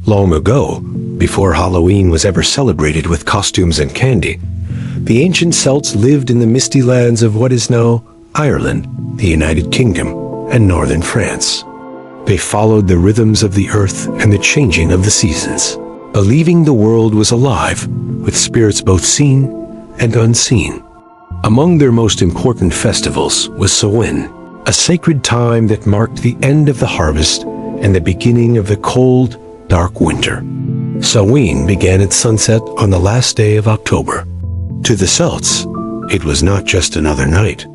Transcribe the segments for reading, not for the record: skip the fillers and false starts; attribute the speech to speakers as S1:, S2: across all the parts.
S1: Long ago, before Halloween was ever celebrated with costumes and candy, the ancient Celts lived in the misty lands of what is now Ireland, the United Kingdom, and northern France. They followed the rhythms of the earth and the changing of the seasons, believing the world was alive, with spirits both seen and unseen. Among their most important festivals was Samhain, a sacred time that marked the end of the harvest and the beginning of the cold, dark winter. Samhain began at sunset on the last day of October. To the Celts, it was not just another night.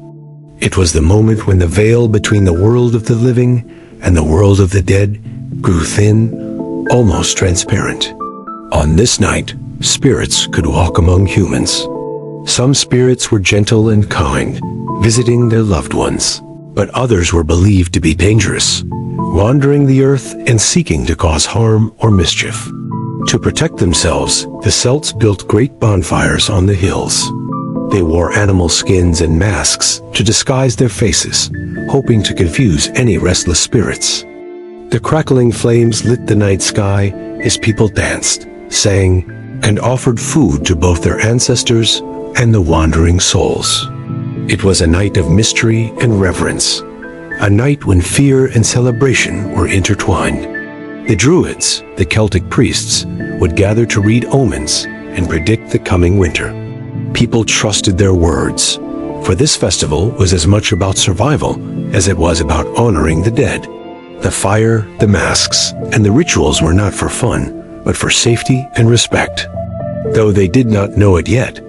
S1: It was the moment when the veil between the world of the living and the world of the dead grew thin, almost transparent. On this night, spirits could walk among humans. Some spirits were gentle and kind, visiting their loved ones, but others were believed to be dangerous, wandering the earth and seeking to cause harm or mischief. To protect themselves, the Celts built great bonfires on the hills. They wore animal skins and masks to disguise their faces, hoping to confuse any restless spirits. The crackling flames lit the night sky as people danced, sang, and offered food to both their ancestors and the wandering souls. It was a night of mystery and reverence, a night when fear and celebration were intertwined. The Druids, the Celtic priests, would gather to read omens and predict the coming winter. People trusted their words, for this festival was as much about survival as it was about honoring the dead. The fire, the masks, and the rituals were not for fun, but for safety and respect. Though they did not know it yet,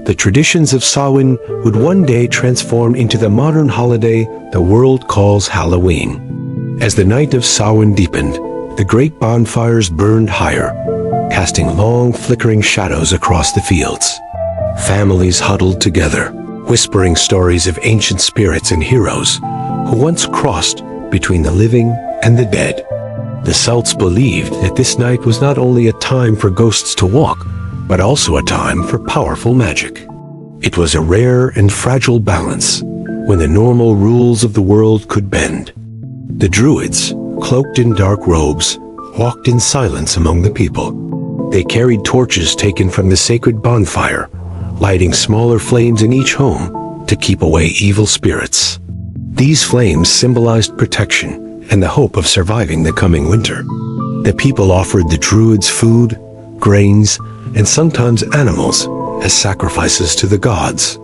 S1: the traditions of Samhain would one day transform into the modern holiday the world calls Halloween. As the night of Samhain deepened, the great bonfires burned higher, casting long, flickering shadows across the fields. Families huddled together, whispering stories of ancient spirits and heroes who once crossed between the living and the dead. The Celts believed that this night was not only a time for ghosts to walk, but also a time for powerful magic. It was a rare and fragile balance when the normal rules of the world could bend. The Druids, cloaked in dark robes, walked in silence among the people. They carried torches taken from the sacred bonfire, lighting smaller flames in each home to keep away evil spirits. These flames symbolized protection and the hope of surviving the coming winter. The people offered the Druids food, grains, and sometimes animals as sacrifices to the gods.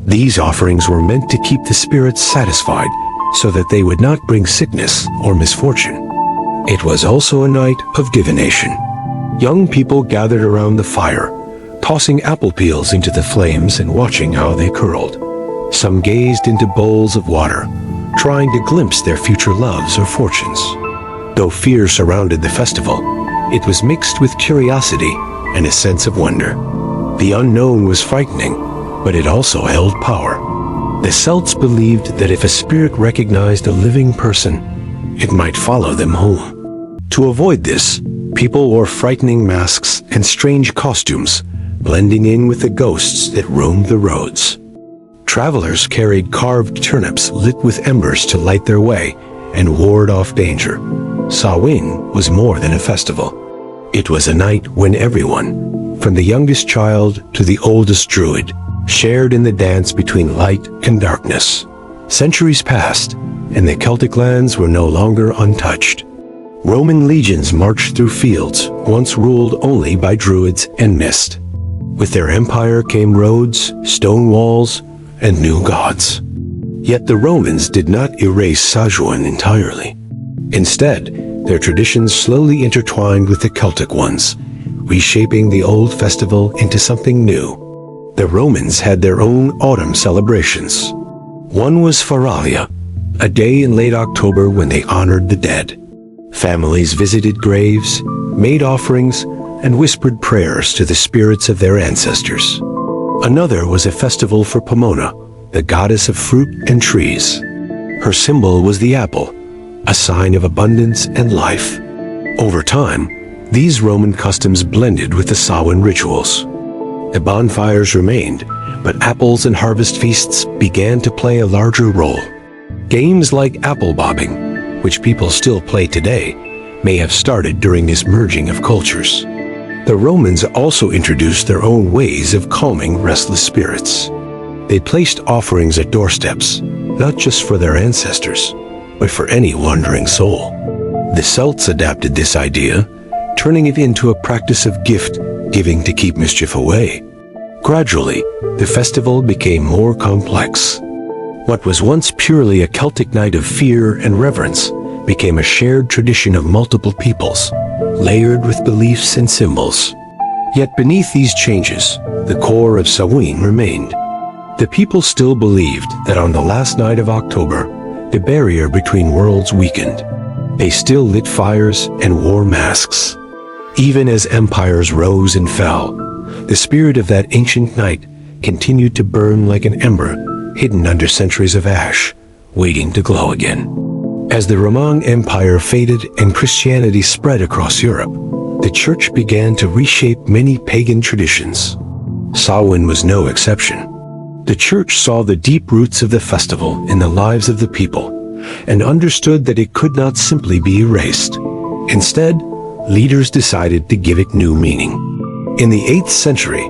S1: These offerings were meant to keep the spirits satisfied so that they would not bring sickness or misfortune. It was also a night of divination. Young people gathered around the fire, tossing apple peels into the flames and watching how they curled. Some gazed into bowls of water, trying to glimpse their future loves or fortunes. Though fear surrounded the festival, it was mixed with curiosity and a sense of wonder. The unknown was frightening, but it also held power. The Celts believed that if a spirit recognized a living person, it might follow them home. To avoid this, people wore frightening masks and strange costumes, blending in with the ghosts that roamed the roads. Travelers carried carved turnips lit with embers to light their way and ward off danger. Samhain was more than a festival. It was a night when everyone, from the youngest child to the oldest druid, shared in the dance between light and darkness. Centuries passed, and the Celtic lands were no longer untouched. Roman legions marched through fields once ruled only by druids and mist. With their empire came roads, stone walls, and new gods. Yet the Romans did not erase Samhain entirely. Instead, their traditions slowly intertwined with the Celtic ones, reshaping the old festival into something new. The Romans had their own autumn celebrations. One was Feralia, a day in late October when they honored the dead. Families visited graves, made offerings, and whispered prayers to the spirits of their ancestors. Another was a festival for Pomona, the goddess of fruit and trees. Her symbol was the apple, a sign of abundance and life. Over time, these Roman customs blended with the Samhain rituals. The bonfires remained, but apples and harvest feasts began to play a larger role. Games like apple bobbing, which people still play today, may have started during this merging of cultures. The Romans also introduced their own ways of calming restless spirits. They placed offerings at doorsteps, not just for their ancestors, but for any wandering soul. The Celts adapted this idea, turning it into a practice of gift-giving to keep mischief away. Gradually, the festival became more complex. What was once purely a Celtic night of fear and reverence became a shared tradition of multiple peoples, layered with beliefs and symbols. Yet beneath these changes, the core of Samhain remained. The people still believed that on the last night of October, the barrier between worlds weakened. They still lit fires and wore masks. Even as empires rose and fell, the spirit of that ancient night continued to burn like an ember hidden under centuries of ash, waiting to glow again. As the Roman Empire faded and Christianity spread across Europe, the Church began to reshape many pagan traditions. Samhain was no exception. The Church saw the deep roots of the festival in the lives of the people and understood that it could not simply be erased. Instead, leaders decided to give it new meaning. In the 8th century,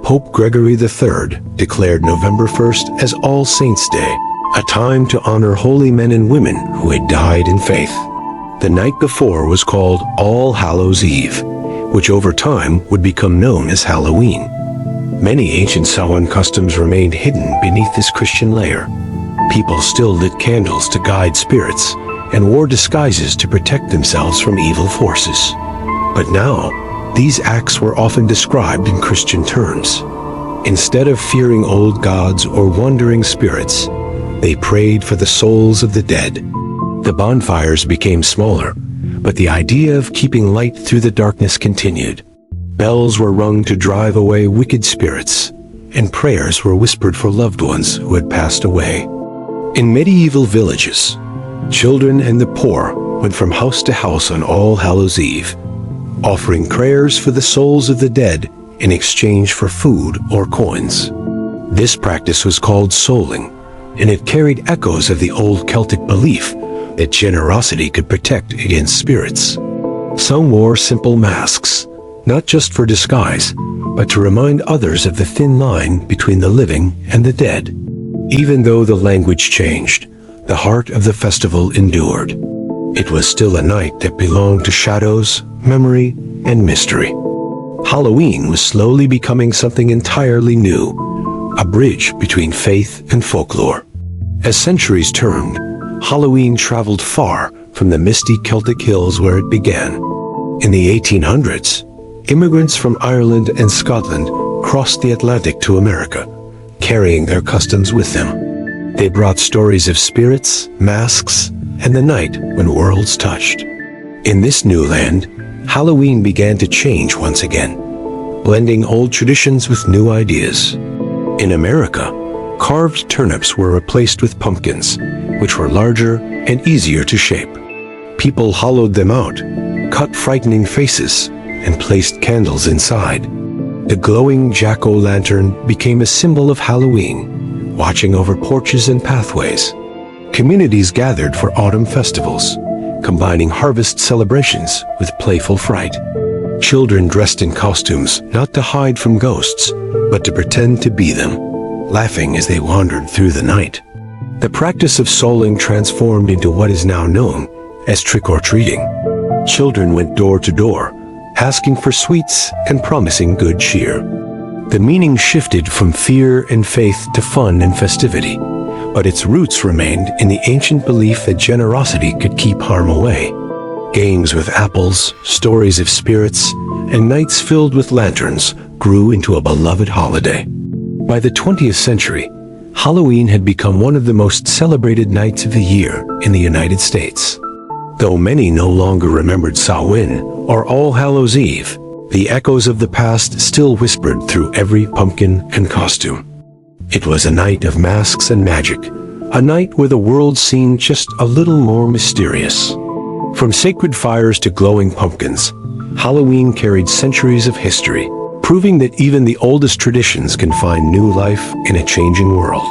S1: Pope Gregory III declared November 1st as All Saints' Day, a time to honor holy men and women who had died in faith. The night before was called All Hallows Eve, which over time would become known as Halloween. Many ancient Samhain customs remained hidden beneath this Christian layer. People still lit candles to guide spirits and wore disguises to protect themselves from evil forces. But now, these acts were often described in Christian terms. Instead of fearing old gods or wandering spirits, they prayed for the souls of the dead. The bonfires became smaller, but the idea of keeping light through the darkness continued. Bells were rung to drive away wicked spirits, and prayers were whispered for loved ones who had passed away. In medieval villages, children and the poor went from house to house on All Hallows Eve, offering prayers for the souls of the dead in exchange for food or coins. This practice was called souling, and it carried echoes of the old Celtic belief that generosity could protect against spirits. Some wore simple masks, not just for disguise, but to remind others of the thin line between the living and the dead. Even though the language changed, the heart of the festival endured. It was still a night that belonged to shadows, memory, and mystery. Halloween was slowly becoming something entirely new, a bridge between faith and folklore. As centuries turned, Halloween traveled far from the misty Celtic hills where it began. In the 1800s, immigrants from Ireland and Scotland crossed the Atlantic to America, carrying their customs with them. They brought stories of spirits, masks, and the night when worlds touched. In this new land, Halloween began to change once again, blending old traditions with new ideas. In America, carved turnips were replaced with pumpkins, which were larger and easier to shape. People hollowed them out, cut frightening faces, and placed candles inside. The glowing jack-o'-lantern became a symbol of Halloween, watching over porches and pathways. Communities gathered for autumn festivals, combining harvest celebrations with playful fright. Children dressed in costumes not to hide from ghosts, but to pretend to be them, laughing as they wandered through the night. The practice of souling transformed into what is now known as trick-or-treating. Children went door to door, asking for sweets and promising good cheer. The meaning shifted from fear and faith to fun and festivity, but its roots remained in the ancient belief that generosity could keep harm away. Games with apples, stories of spirits, and nights filled with lanterns grew into a beloved holiday. By the 20th century, Halloween had become one of the most celebrated nights of the year in the United States. Though many no longer remembered Samhain or All Hallows Eve, the echoes of the past still whispered through every pumpkin and costume. It was a night of masks and magic, a night where the world seemed just a little more mysterious. From sacred fires to glowing pumpkins, Halloween carried centuries of history, proving that even the oldest traditions can find new life in a changing world.